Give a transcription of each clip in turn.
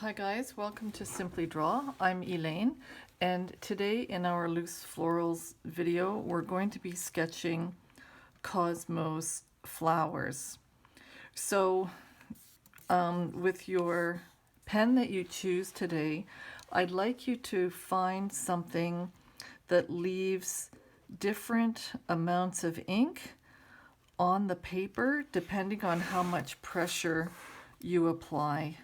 Hi guys, welcome to Simply Draw. I'm Elaine, and today in our Loose Florals video we're going to be sketching cosmos flowers. So with your pen that you choose today, I'd like you to find something that leaves different amounts of ink on the paper depending on how much pressure you apply.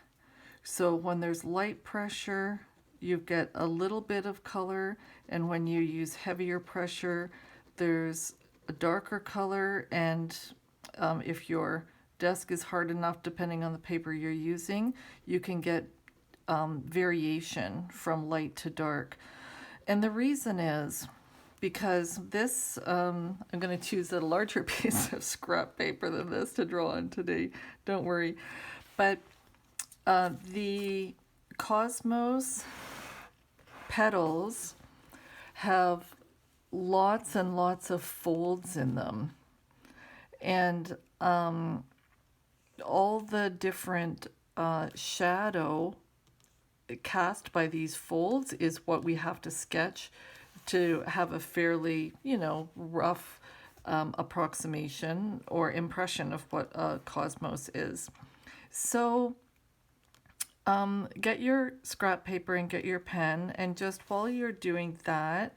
So when there's light pressure, you get a little bit of color, and when you use heavier pressure, there's a darker color, and if your desk is hard enough, depending on the paper you're using, you can get variation from light to dark. And the reason is because this, I'm going to choose a larger piece of scrap paper than this to draw on today, don't worry. But the cosmos petals have lots and lots of folds in them, and all the different shadow cast by these folds is what we have to sketch to have a fairly, rough approximation or impression of what a cosmos is. So get your scrap paper and get your pen, and just while you're doing that,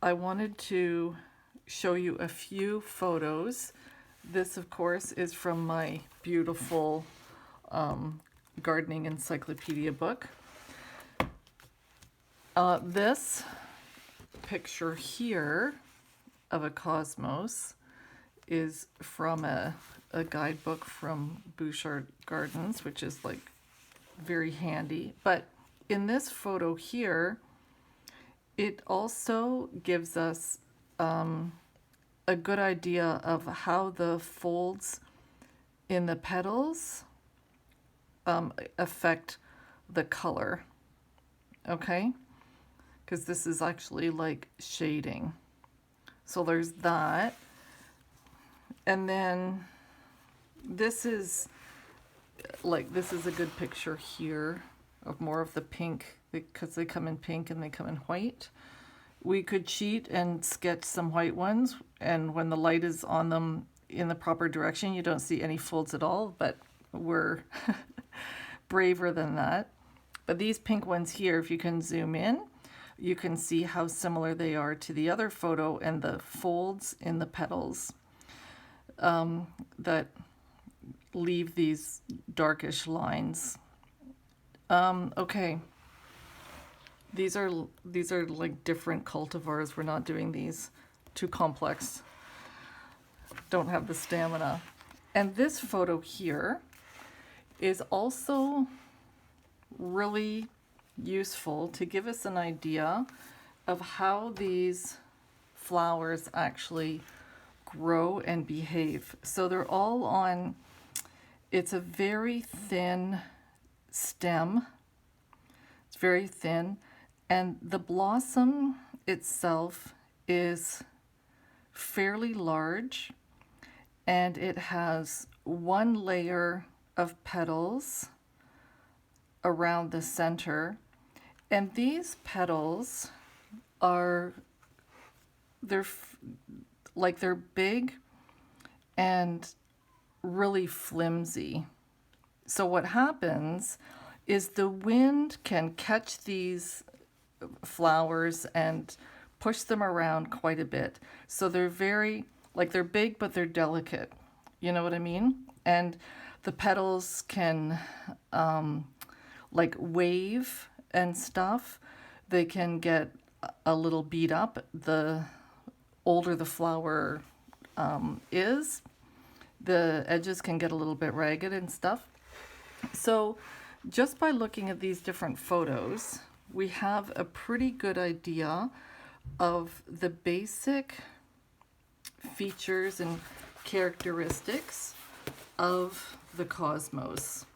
I wanted to show you a few photos. This, of course, is from my beautiful gardening encyclopedia book. This picture here of a cosmos is from a guidebook from Bouchard Gardens, which is like very handy. But in this photo here, it also gives us a good idea of how the folds in the petals affect the color, okay? Because this is actually like shading. So there's that. And then this is a good picture here of more of the pink, because they come in pink and they come in white. We could cheat and sketch some white ones, and when the light is on them in the proper direction, you don't see any folds at all, but we're braver than that. But these pink ones here, if you can zoom in, you can see how similar they are to the other photo and the folds in the petals that leave these darkish lines. Okay, these are like different cultivars. We're not doing these too complex. Don't have the stamina. And this photo here is also really useful to give us an idea of how these flowers actually grow and behave. So they're all on, it's a very thin stem. It's very thin, and the blossom itself is fairly large, and it has one layer of petals around the center, and these petals are, they're big and really flimsy. So what happens is the wind can catch these flowers and push them around quite a bit. So they're very, they're big, but they're delicate. You know what I mean? And the petals can wave and stuff. They can get a little beat up the older the flower is. The edges can get a little bit ragged and stuff. So just by looking at these different photos, we have a pretty good idea of the basic features and characteristics of the cosmos.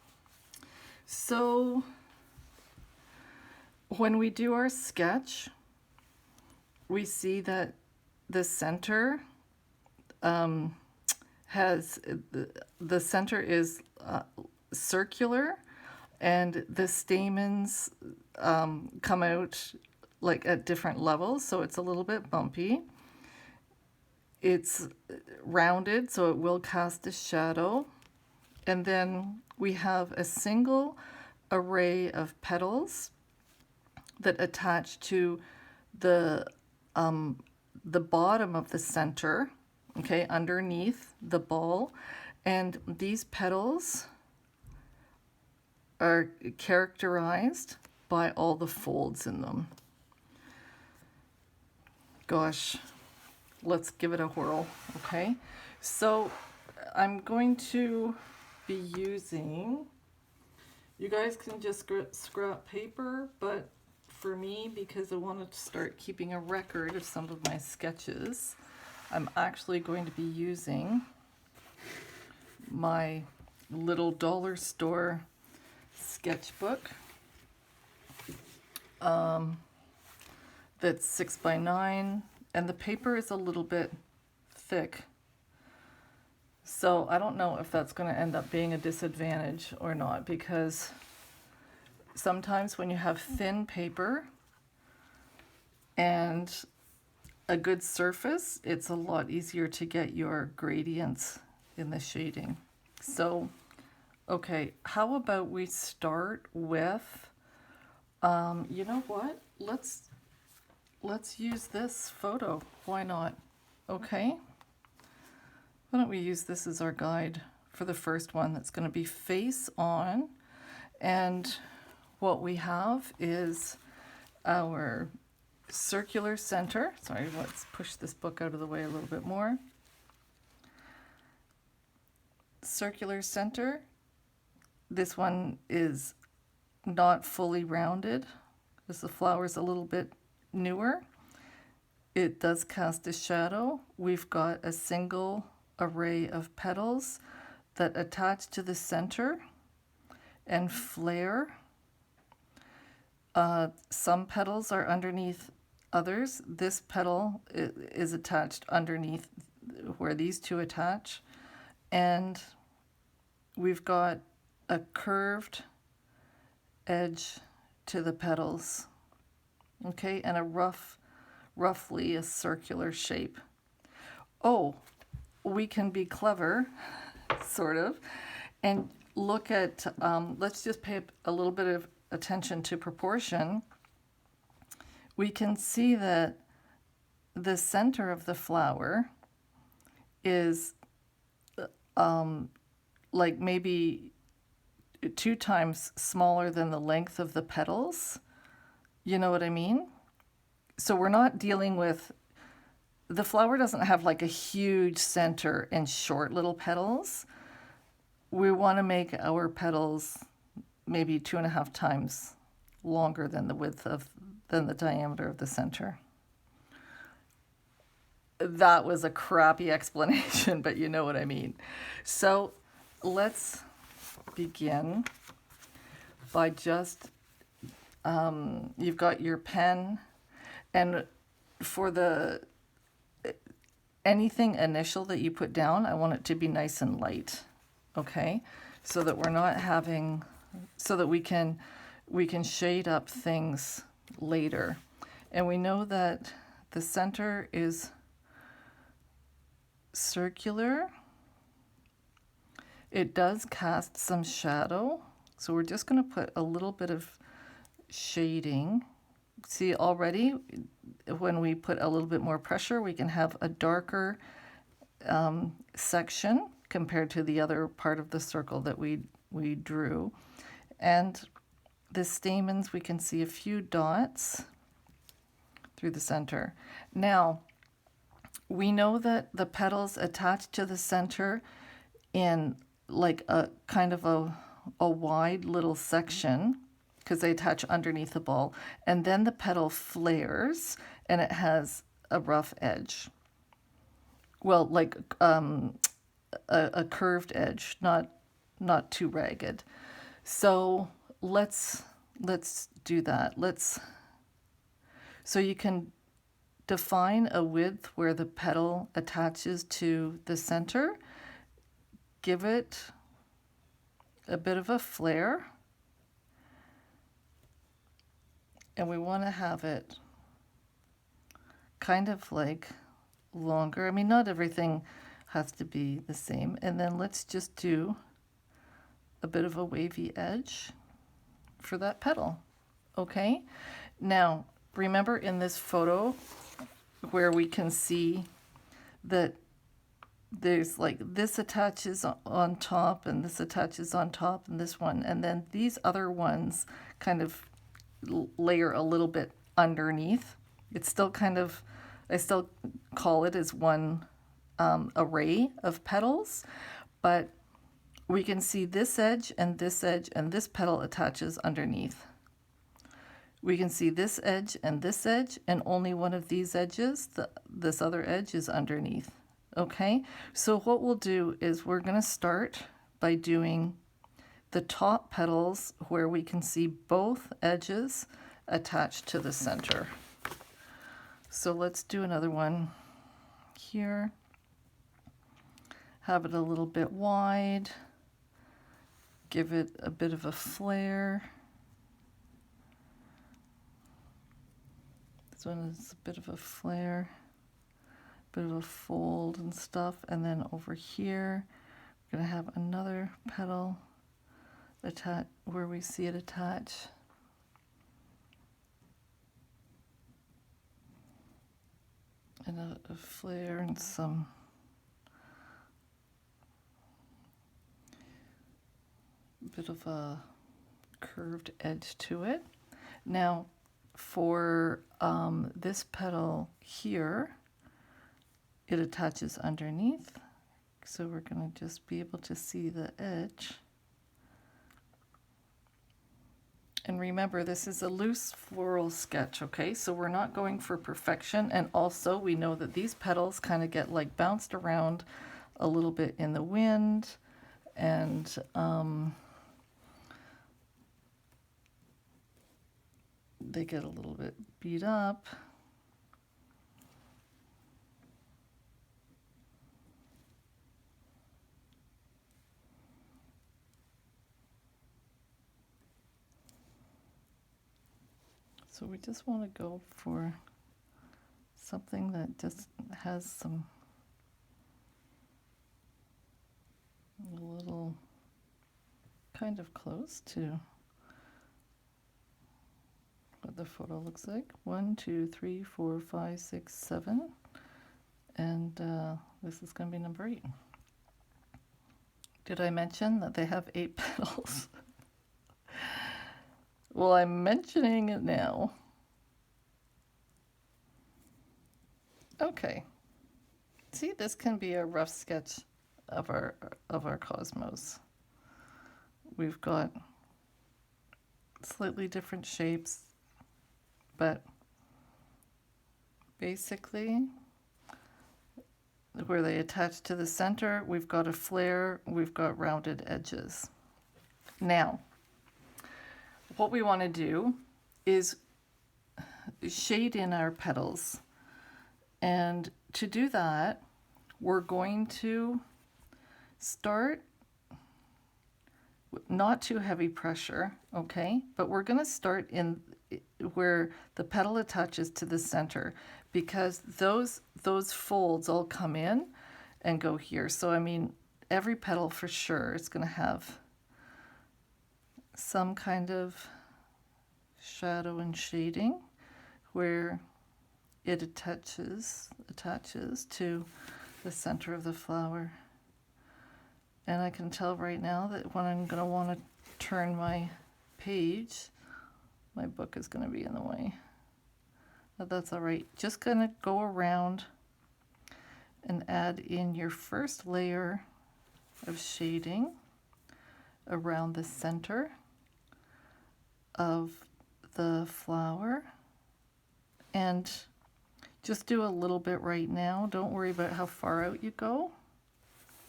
So when we do our sketch, we see that the center the center is circular, and the stamens come out like at different levels, so it's a little bit bumpy. It's rounded, so it will cast a shadow. And then we have a single array of petals that attach to the bottom of the center, okay, underneath the ball. And these petals are characterized by all the folds in them. Gosh, let's give it a whirl, okay? So I'm going to be using, you guys can just scrap paper, but for me, because I wanted to start keeping a record of some of my sketches, I'm actually going to be using my little dollar store sketchbook that's 6 by 9, and the paper is a little bit thick, so I don't know if that's going to end up being a disadvantage or not, because sometimes when you have thin paper and a good surface, it's a lot easier to get your gradients in the shading. So okay, how about we start with, you know what? Let's use this photo. Why not? Okay. Why don't we use this as our guide for the first one? That's going to be face on. And what we have is our circular center. Sorry, let's push this book out of the way a little bit more. Circular center. This one is not fully rounded, because the flower's a little bit newer. It does cast a shadow. We've got a single array of petals that attach to the center and flare. Some petals are underneath others. This petal is attached underneath where these two attach. And we've got a curved edge to the petals, okay, and a roughly a circular shape. Oh, we can be clever, sort of, and look at, let's just pay a little bit of attention to proportion. We can see that the center of the flower is like maybe 2 times smaller than the length of the petals. You know what I mean? So we're not dealing with, the flower doesn't have like a huge center and short little petals. We want to make our petals maybe 2.5 times longer than than the diameter of the center. That was a crappy explanation, but you know what I mean. So let's begin by just, you've got your pen, and for anything initial that you put down, I want it to be nice and light, okay? So that we're not having, so that we can shade up things later. And we know that the center is circular. It does cast some shadow, so we're just going to put a little bit of shading. See, already when we put a little bit more pressure, we can have a darker section compared to the other part of the circle that we drew. And the stamens, we can see a few dots through the center. Now, we know that the petals attach to the center in like a kind of a wide little section, because they attach underneath the ball, and then the petal flares and it has a rough edge. Well, like a curved edge, not too ragged. So let's do that. So you can define a width where the petal attaches to the center. Give it a bit of a flare. and we want to have it kind of like longer. I mean, not everything has to be the same. And then let's just do a bit of a wavy edge for that petal. Okay, now remember in this photo where we can see that there's like this attaches on top and this attaches on top and this one, and then these other ones kind of layer a little bit underneath. It's still kind of, I still call it as one array of petals, but we can see this edge and this petal attaches underneath. We can see this edge, and only one of these edges, this other edge, is underneath. Okay, so what we'll do is we're going to start by doing the top petals where we can see both edges attached to the center. So let's do another one here. Have it a little bit wide. Give it a bit of a flare. This one is a bit of a flare, bit of a fold and stuff. And then over here, we're going to have another petal attach where we see it attach. And a flare and some bit of a curved edge to it. Now for this petal here, it attaches underneath, so we're going to just be able to see the edge. And remember, this is a loose floral sketch, okay? So we're not going for perfection, and also we know that these petals kind of get like bounced around a little bit in the wind, and they get a little bit beat up. So we just want to go for something that just has some a little kind of close to what the photo looks like. 1, 2, 3, 4, 5, 6, 7. And this is going to be number 8. Did I mention that they have 8 petals? Well, I'm mentioning it now. Okay. See, this can be a rough sketch of our cosmos. We've got slightly different shapes, but basically where they attach to the center, we've got a flare, we've got rounded edges. Now, what we want to do is shade in our petals. And to do that, we're going to start not too heavy pressure, okay? But we're going to start in where the petal attaches to the center, because those folds all come in and go here. So I mean, every petal for sure is going to have some kind of shadow and shading where it attaches to the center of the flower. And I can tell right now that when I'm going to want to turn my page, my book is going to be in the way. But that's all right. Just going to go around and add in your first layer of shading around the center of the flower, and just do a little bit right now. Don't worry about how far out you go.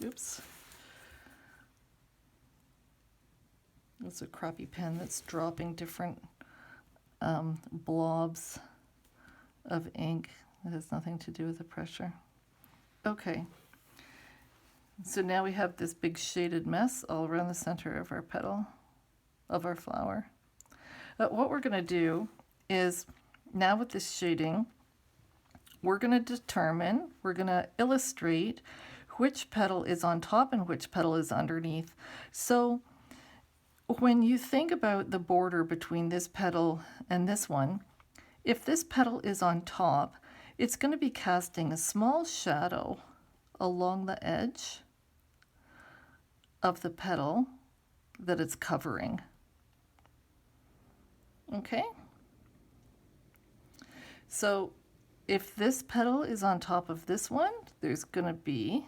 Oops. It's a crappy pen that's dropping different blobs of ink. It has nothing to do with the pressure. Okay. So now we have this big shaded mess all around the center of our petal, of our flower. What we're going to do is now with this shading, we're going to illustrate which petal is on top and which petal is underneath. So when you think about the border between this petal and this one, if this petal is on top, it's going to be casting a small shadow along the edge of the petal that it's covering. Okay? So if this petal is on top of this one, there's going to be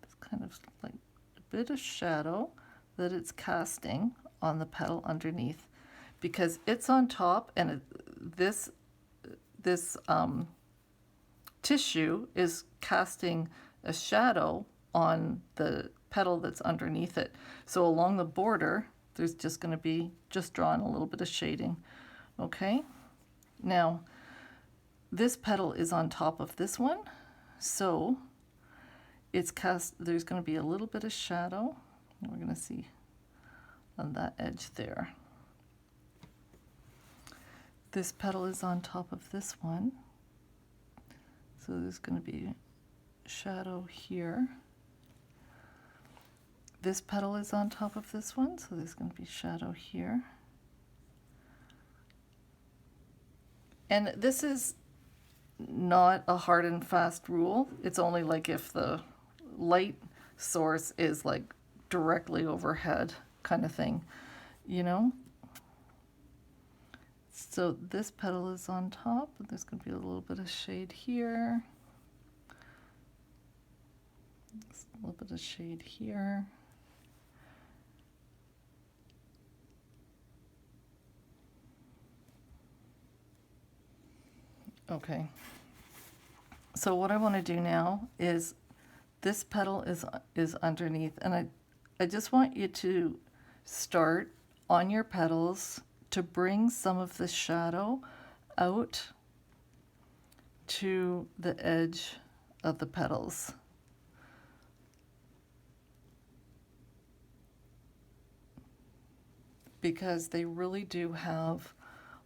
this kind of like a bit of shadow that it's casting on the petal underneath, because it's on top, and this tissue is casting a shadow on the petal that's underneath it. So along the border, there's just going to be just drawn a little bit of shading. Okay? Now, this petal is on top of this one, so it's there's going to be a little bit of shadow. We're going to see on that edge there. This petal is on top of this one, so there's going to be shadow here. This petal is on top of this one, so there's going to be shadow here. And this is not a hard and fast rule. It's only like if the light source is like directly overhead kind of thing, you know? So this petal is on top, but there's going to be a little bit of shade here. A little bit of shade here. Okay. So what I want to do now is this petal is underneath, and I just want you to start on your petals to bring some of the shadow out to the edge of the petals. Because they really do have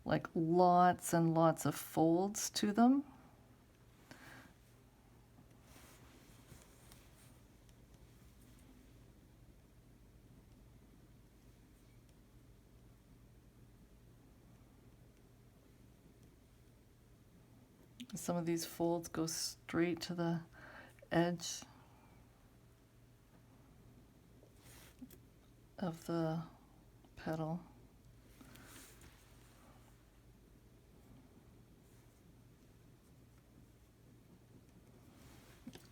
like lots and lots of folds to them. Some of these folds go straight to the edge of the petal.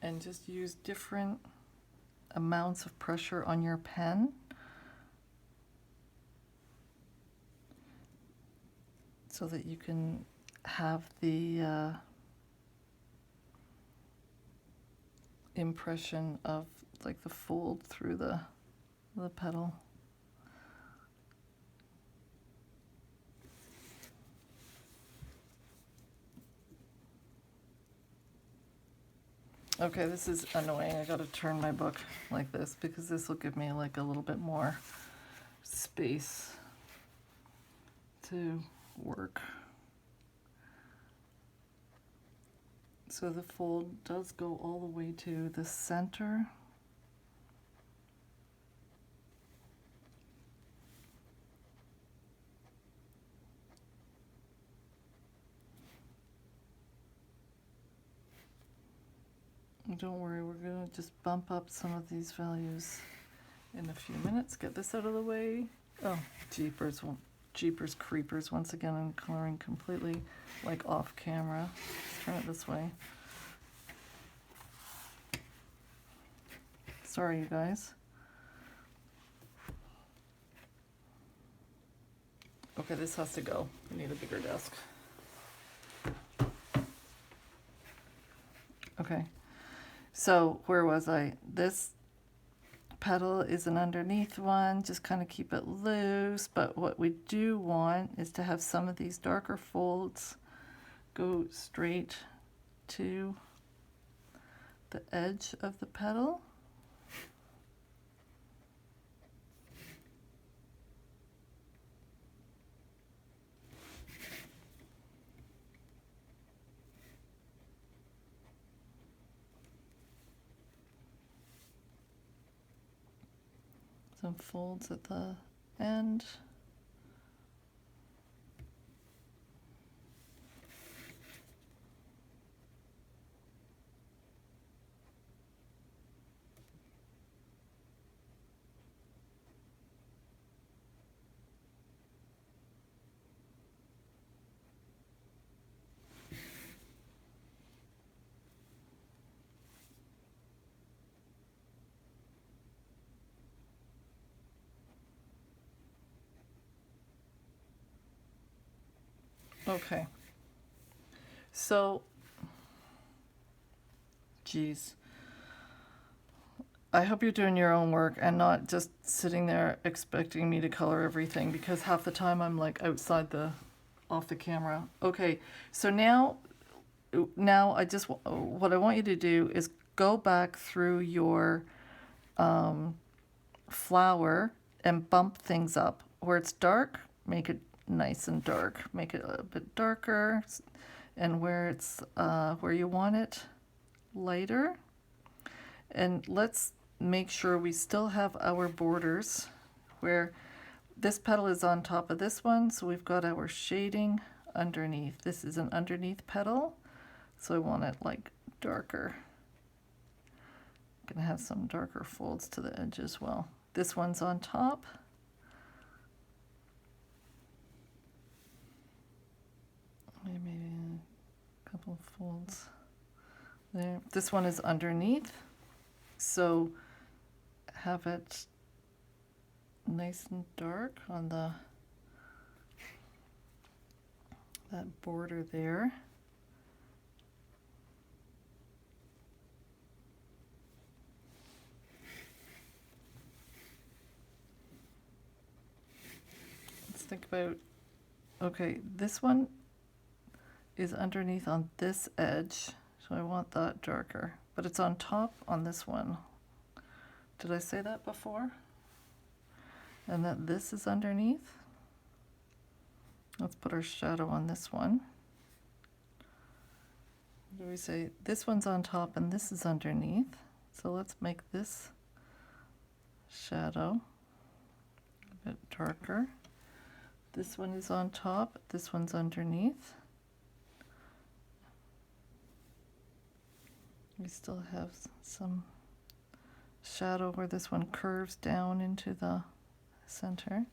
And just use different amounts of pressure on your pen so that you can have the impression of like the fold through the petal. Okay, this is annoying. I gotta turn my book like this because this will give me like a little bit more space to work. So the fold does go all the way to the center. Don't worry, we're going to just bump up some of these values in a few minutes. Get this out of the way. Oh, jeepers, jeepers creepers. Once again, I'm coloring completely like off camera. Let's turn it this way. Sorry, you guys. Okay, this has to go. We need a bigger desk. Okay. So where was I? This petal is an underneath one, just kind of keep it loose, but what we do want is to have some of these darker folds go straight to the edge of the petal. some folds at the end. Okay, so, geez, I hope you're doing your own work and not just sitting there expecting me to color everything, because half the time I'm like off the camera. Okay, so now what I want you to do is go back through your flower and bump things up. Where it's dark, make it nice and dark. Make it a bit darker, and where it's where you want it lighter. And let's make sure we still have our borders where this petal is on top of this one, so we've got our shading underneath. This is an underneath petal, so I want it like darker. I'm gonna have some darker folds to the edge as well. This one's on top. Maybe a couple of folds there. This one is underneath, so have it nice and dark on that border there. Let's think about, okay, this one is underneath on this edge, so I want that darker, but it's on top on this one. Did I say that before? And that this is underneath. Let's put our shadow on this one. What do we say? This one's on top and this is underneath. So let's make this shadow a bit darker. This one is on top, this one's underneath. We still have some shadow where this one curves down into the center.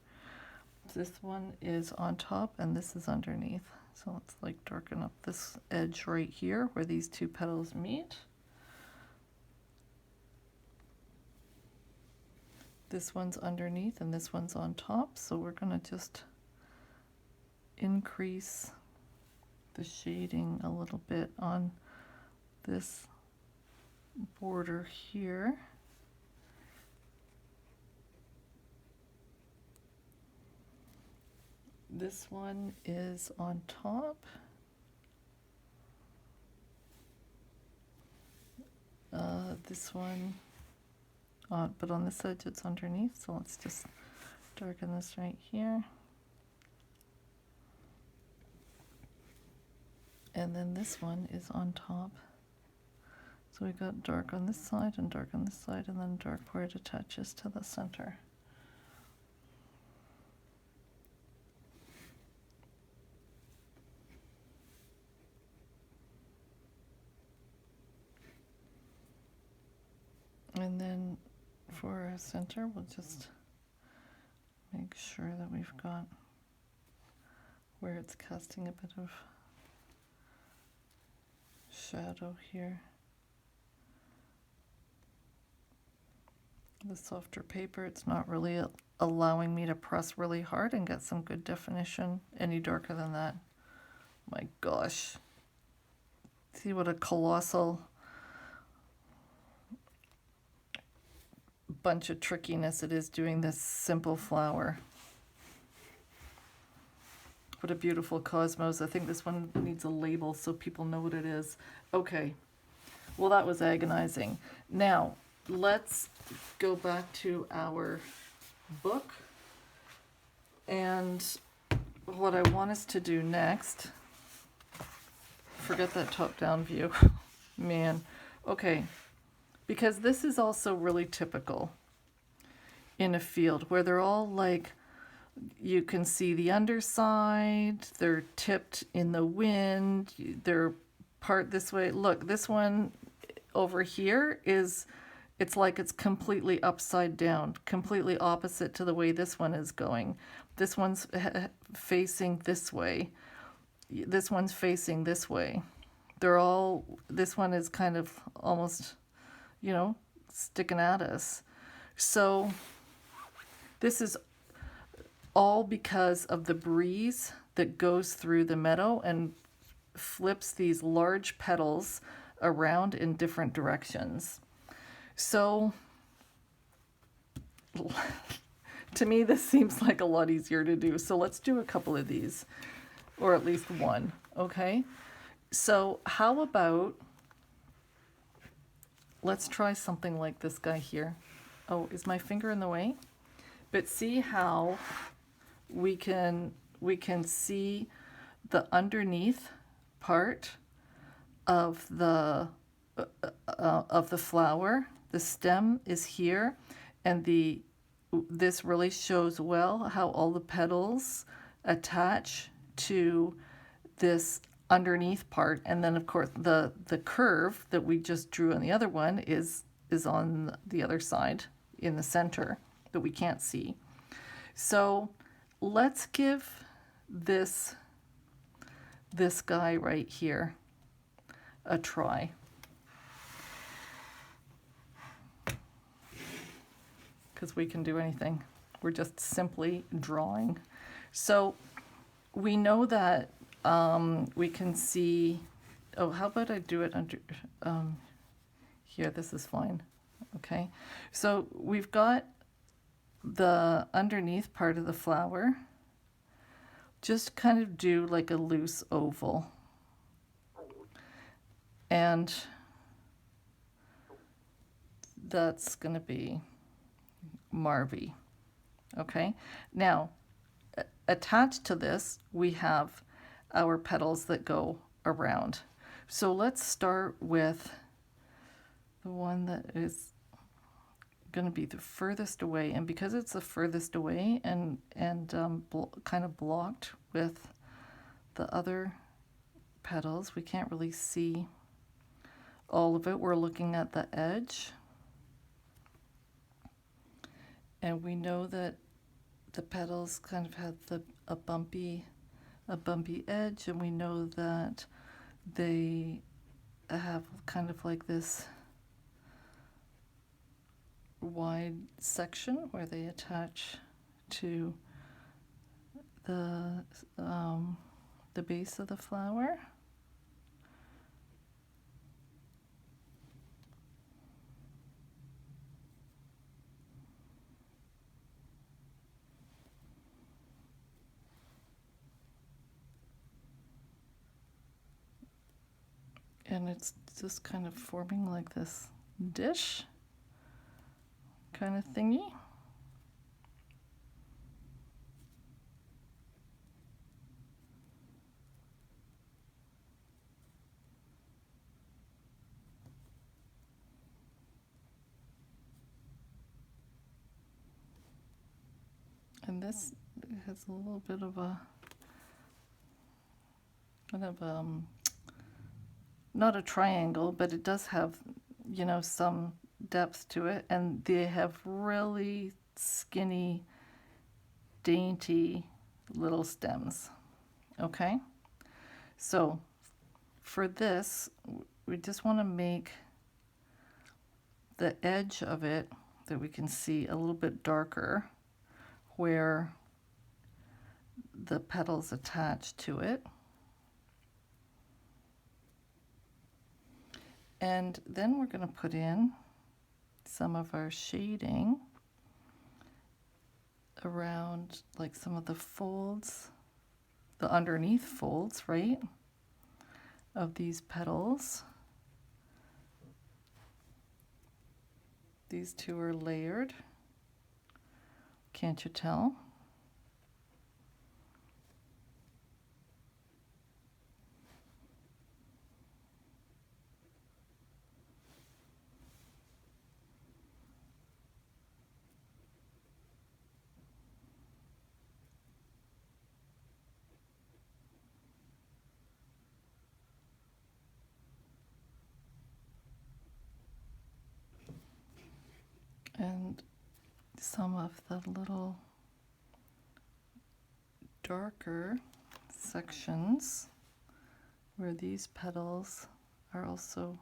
This one is on top and this is underneath. So let's like darken up this edge right here where these two petals meet. This one's underneath and this one's on top, so we're gonna just increase the shading a little bit on this border here. This one is on top. This one, but on this edge it's underneath, so let's just darken this right here. And then this one is on top. So we got dark on this side and dark on this side, and then dark where it attaches to the center. And then for our center, we'll just make sure that we've got where it's casting a bit of shadow here. The softer paper, it's not really allowing me to press really hard and get some good definition. Any darker than that, my gosh. See what a colossal bunch of trickiness it is doing this simple flower. What a beautiful cosmos. I think this one needs a label so people know what it is. Okay, well that was agonizing. Now let's go back to our book, and what I want us to do next, forget that top-down view, man. Okay, because this is also really typical in a field where they're all like, you can see the underside, they're tipped in the wind, they're part this way. Look, this one over here is, it's like it's completely upside down, completely opposite to the way this one is going. This one's facing this way. This one's facing this way. They're all, this one is kind of almost, you know, sticking at us. So this is all because of the breeze that goes through the meadow and flips these large petals around in different directions. So to me, this seems like a lot easier to do. So let's do a couple of these, or at least one, okay? So how about, let's try something like this guy here. Oh, is my finger in the way? But see how we can see the underneath part of the flower. The stem is here, and this really shows well how all the petals attach to this underneath part. And then of course the curve that we just drew on the other one is on the other side in the center that we can't see. So let's give this guy right here a try. Because we can do anything. We're just simply drawing. So we know that we can see, oh, how about I do it under, here, this is fine. Okay, so we've got the underneath part of the flower. Just kind of do like a loose oval. And that's going to be Marvy. Okay, now attached to this we have our petals that go around. So let's start with the one that is going to be the furthest away, and because it's the furthest away and kind of blocked with the other petals, we can't really see all of it. We're looking at the edge, and we know that the petals kind of have a bumpy edge, and we know that they have kind of like this wide section where they attach to the base of the flower. And it's just kind of forming like this dish kind of thingy. And this has a little bit of a kind of not a triangle, but it does have, you know, some depth to it, and they have really skinny, dainty little stems. Okay, so for this we just want to make the edge of it that we can see a little bit darker where the petals attach to it. And then we're going to put in some of our shading around like some of the folds, the underneath folds, right, of these petals. These two are layered. Can't you tell? And some of the little darker sections where these petals are also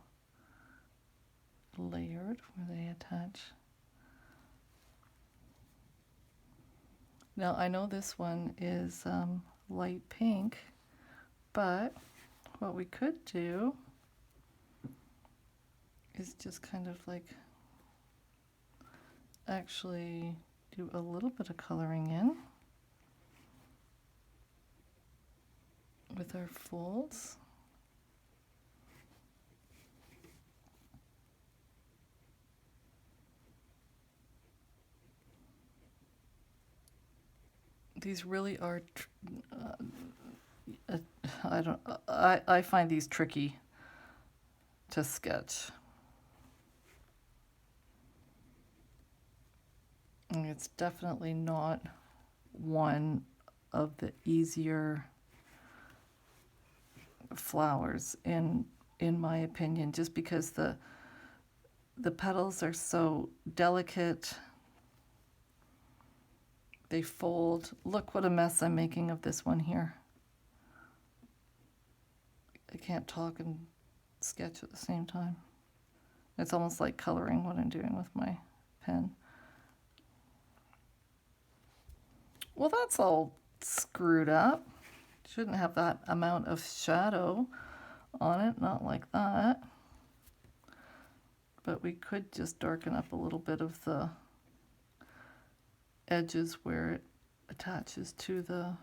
layered, where they attach. Now I know this one is light pink, but what we could do is just kind of like actually do a little bit of coloring in with our folds. These really are, I find these tricky to sketch. And it's definitely not one of the easier flowers in my opinion, just because the petals are so delicate. They fold. Look what a mess I'm making of this one here. I can't talk and sketch at the same time. It's almost like coloring what I'm doing with my pen. Well, that's all screwed up. Shouldn't have that amount of shadow on it, not like that. But we could just darken up a little bit of the edges where it attaches to the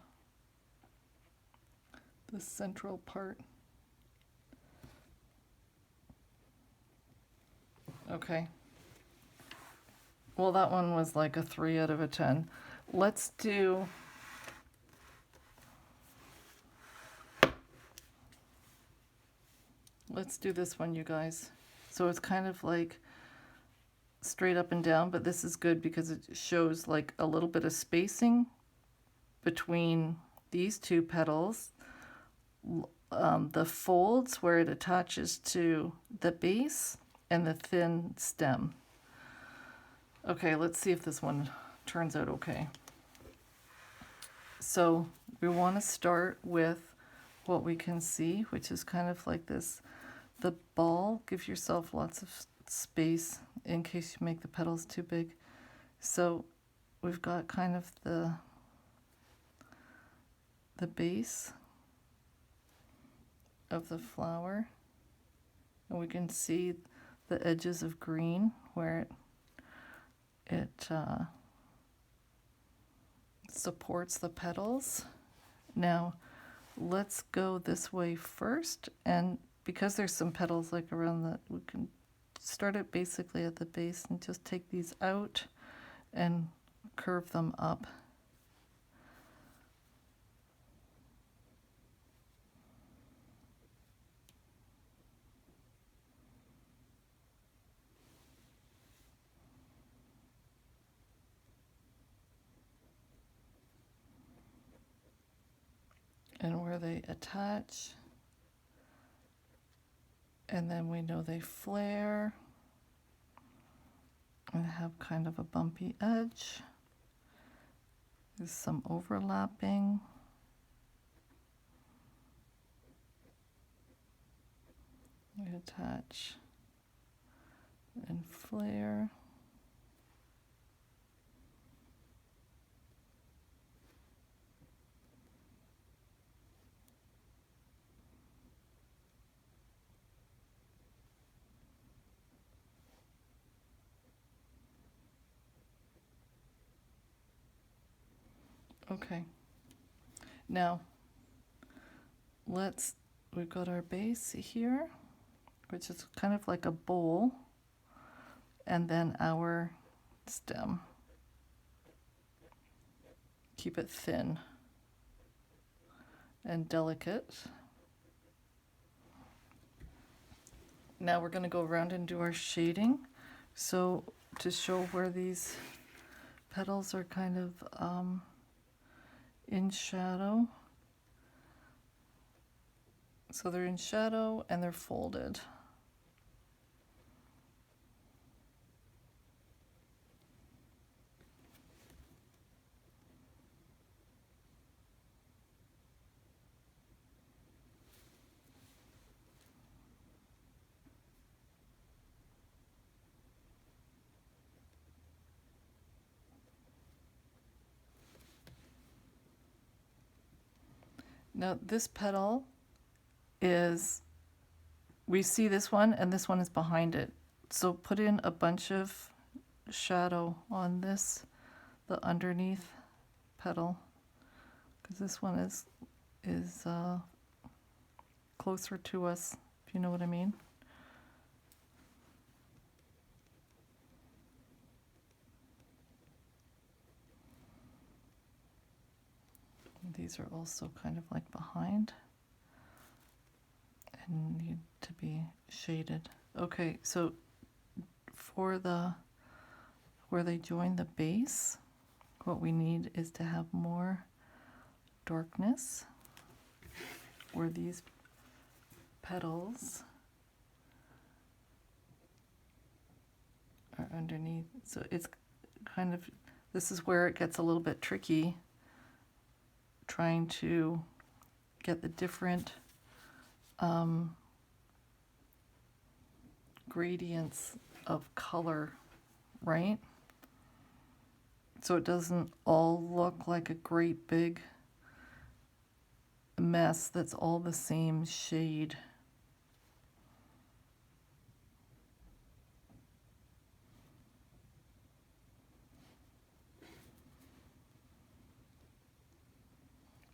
central part. Okay. Well, that one was like a 3 out of a 10. Let's do this one, you guys. So it's kind of like straight up and down, but this is good because it shows like a little bit of spacing between these two petals, the folds where it attaches to the base, and the thin stem. Okay, let's see if this one turns out okay. So we want to start with what we can see, which is kind of like this. The ball, give yourself lots of space in case you make the petals too big. So we've got kind of the base of the flower, and we can see the edges of green where it supports the petals. Now let's go this way first, and because there's some petals like around that, we can start it basically at the base and just take these out and curve them up. And where they attach, and then we know they flare and have kind of a bumpy edge. There's some overlapping. We attach and flare. Okay, now we've got our base here, which is kind of like a bowl, and then our stem. Keep it thin and delicate. Now we're going to go around and do our shading. So to show where these petals are kind of in shadow. So they're in shadow and they're folded. Now this petal is, we see this one and this one is behind it. So put in a bunch of shadow on this, the underneath petal, because this one is closer to us, if you know what I mean. These are also kind of like behind and need to be shaded. Okay, so for the where they join the base, what we need is to have more darkness where these petals are underneath. So it's kind of, this is where it gets a little bit tricky, trying to get the different gradients of color, right? So it doesn't all look like a great big mess that's all the same shade.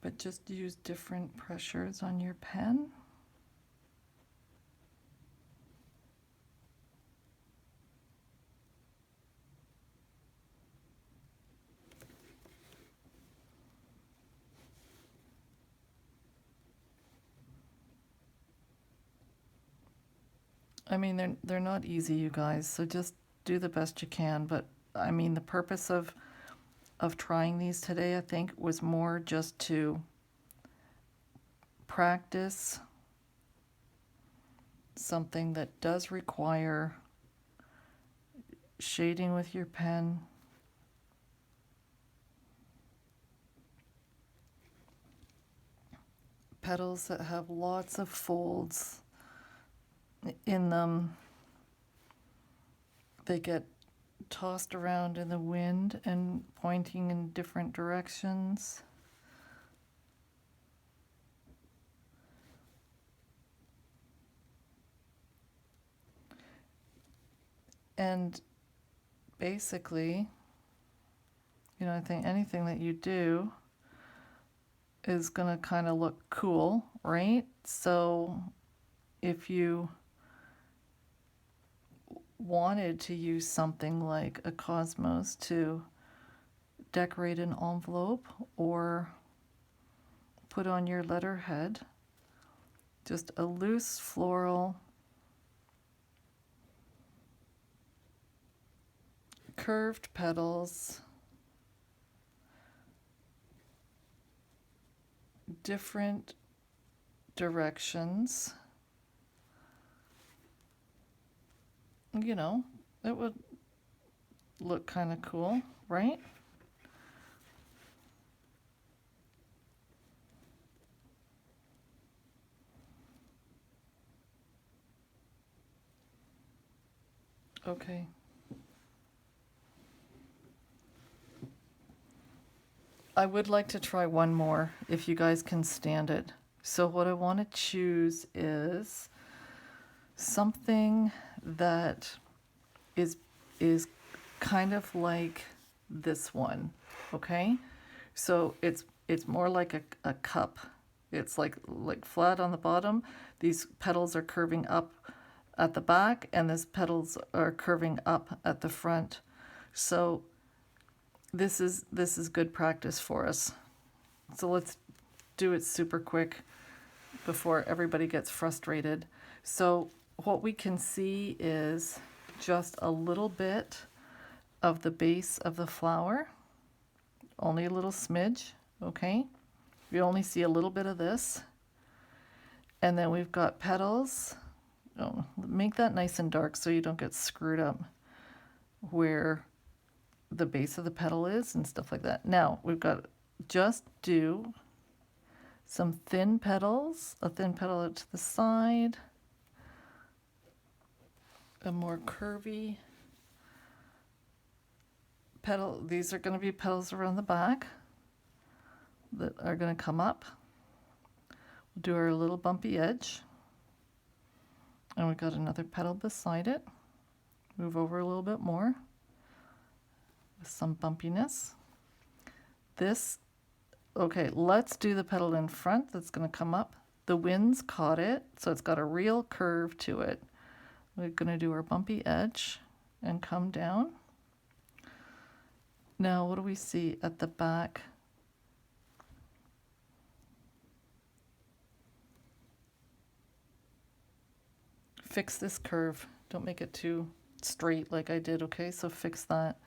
But just use different pressures on your pen. I mean, they're not easy, you guys, so just do the best you can. But I mean, the purpose of trying these today, I think, was more just to practice something that does require shading with your pen. Petals that have lots of folds in them. They get tossed around in the wind and pointing in different directions. And basically, you know, I think anything that you do is going to kind of look cool, right? So if you wanted to use something like a cosmos to decorate an envelope or put on your letterhead, just a loose floral, curved petals, different directions. You know, it would look kind of cool, right? Okay. I would like to try one more if you guys can stand it. So what I want to choose is something that is kind of like this one, okay? So it's more like a cup. It's like flat on the bottom. These petals are curving up at the back, and these petals are curving up at the front. So this is good practice for us. So let's do it super quick before everybody gets frustrated. So what we can see is just a little bit of the base of the flower, only a little smidge, okay? We only see a little bit of this. And then we've got petals. Oh, make that nice and dark so you don't get screwed up where the base of the petal is and stuff like that. Now we've got, just do some thin petals, a thin petal out to the side, a more curvy petal. These are going to be petals around the back that are going to come up. We'll do our little bumpy edge. And we got another petal beside it. Move over a little bit more with some bumpiness. This, okay, let's do the petal in front that's going to come up. The wind's caught it, so it's got a real curve to it. We're going to do our bumpy edge and come down. Now, what do we see at the back? Fix this curve. Don't make it too straight like I did, okay? So fix that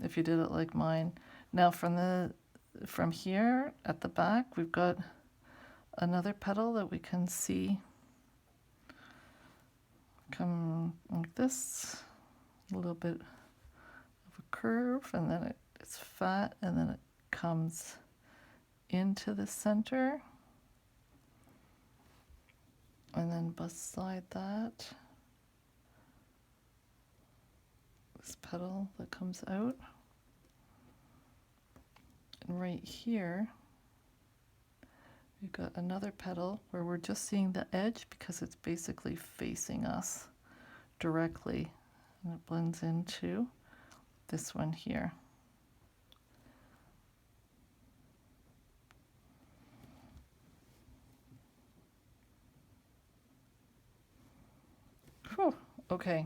if you did it like mine. Now from here at the back, we've got another petal that we can see come like this, a little bit of a curve, and then it's fat, and then it comes into the center. And then beside that, this petal that comes out. And right here, we've got another petal where we're just seeing the edge because it's basically facing us directly. And it blends into this one here. Whew, okay.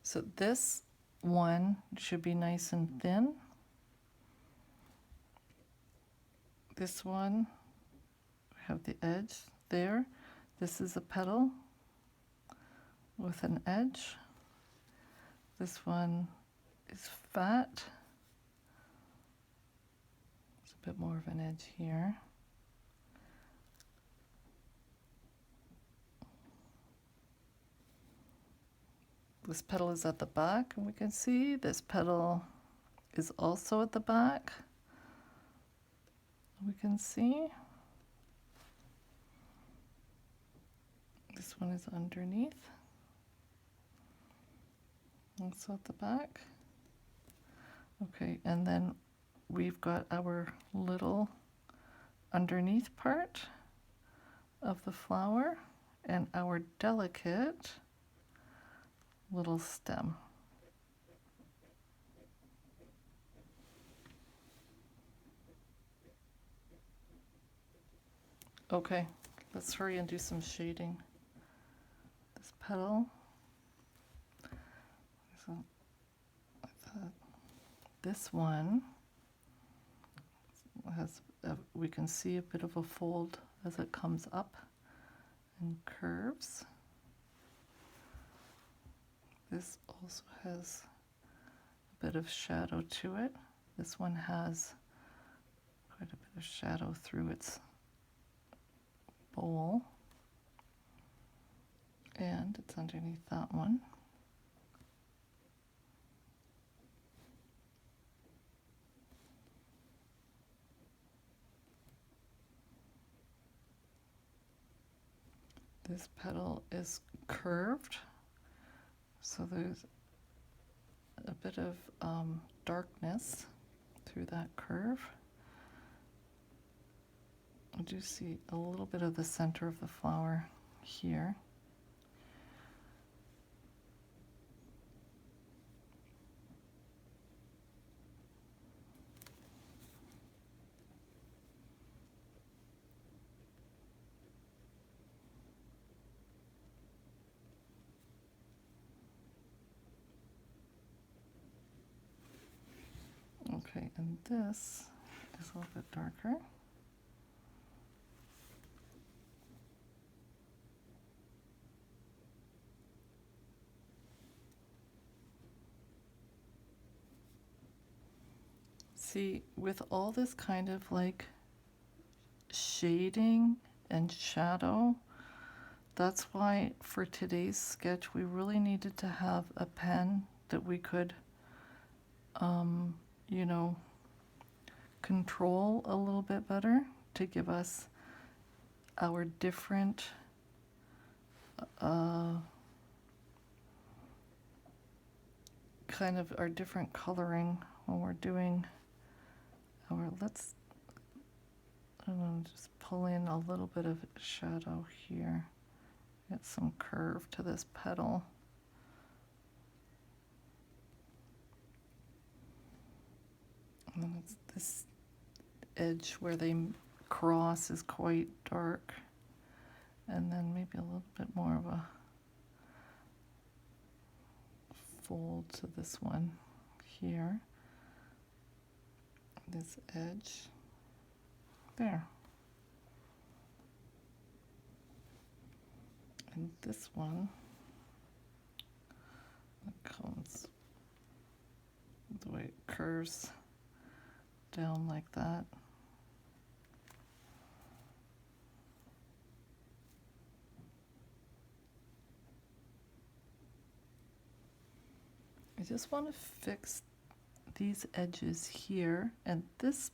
So this one should be nice and thin. This one, we have the edge there. This is a petal with an edge. This one is fat. There's a bit more of an edge here. This petal is at the back, and we can see this petal is also at the back. We can see this one is underneath, also at the back. Okay, and then we've got our little underneath part of the flower and our delicate little stem. Okay, let's hurry and do some shading. This petal, so this one has, we can see a bit of a fold as it comes up and curves. This also has a bit of shadow to it. This one has quite a bit of shadow through its bowl, and it's underneath that one. This petal is curved, so there's a bit of darkness through that curve. I do see a little bit of the center of the flower here. Okay, and this is a little bit darker. See, with all this kind of like shading and shadow, that's why for today's sketch we really needed to have a pen that we could you know, control a little bit better to give us our different kind of our different coloring when we're doing our, let's And I'm just pull in a little bit of shadow here. Get some curve to this petal. And then it's this edge where they cross is quite dark. And then maybe a little bit more of a fold to this one here. This edge. There. And this one that comes the way it curves down like that. I just want to fix these edges here, and this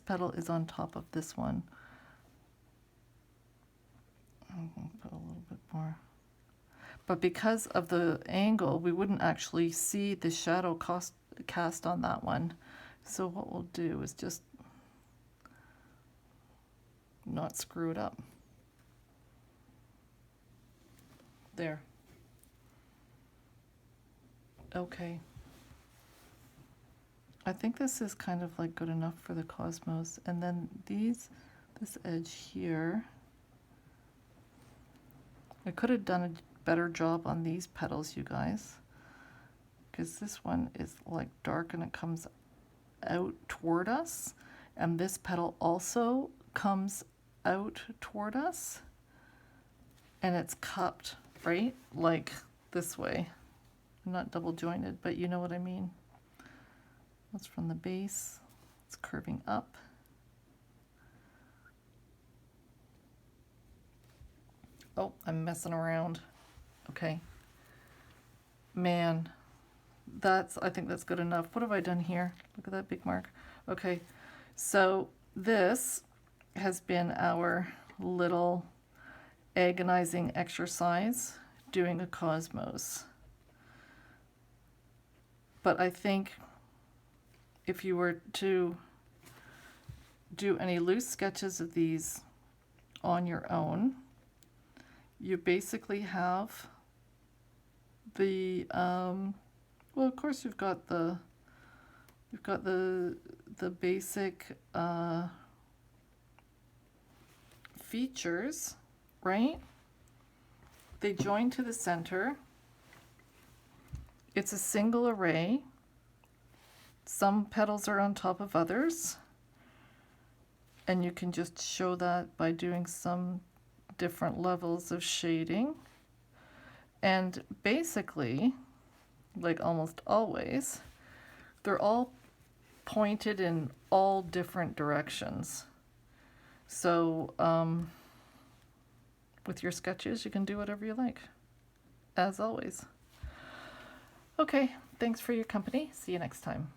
petal is on top of this one. I'm going to put a little bit more. But because of the angle, we wouldn't actually see the shadow cast on that one. So what we'll do is just not screw it up. There. Okay. I think this is kind of like good enough for the cosmos. And then this edge here, I could have done a better job on these petals, you guys, because this one is like dark and it comes out toward us, and this petal also comes out toward us, and it's cupped, right? Like this way. Not double jointed, but you know what I mean. That's from the base. It's curving up. Oh, I'm messing around. Okay. Man, I think that's good enough. What have I done here? Look at that big mark. Okay, so this has been our little agonizing exercise doing a cosmos. But I think if you were to do any loose sketches of these on your own, you basically have the well, of course you've got the basic features, right? They join to the center. It's a single array. Some petals are on top of others, and you can just show that by doing some different levels of shading. And basically, like almost always, they're all pointed in all different directions. So with your sketches, you can do whatever you like, as always. Okay, thanks for your company. See you next time.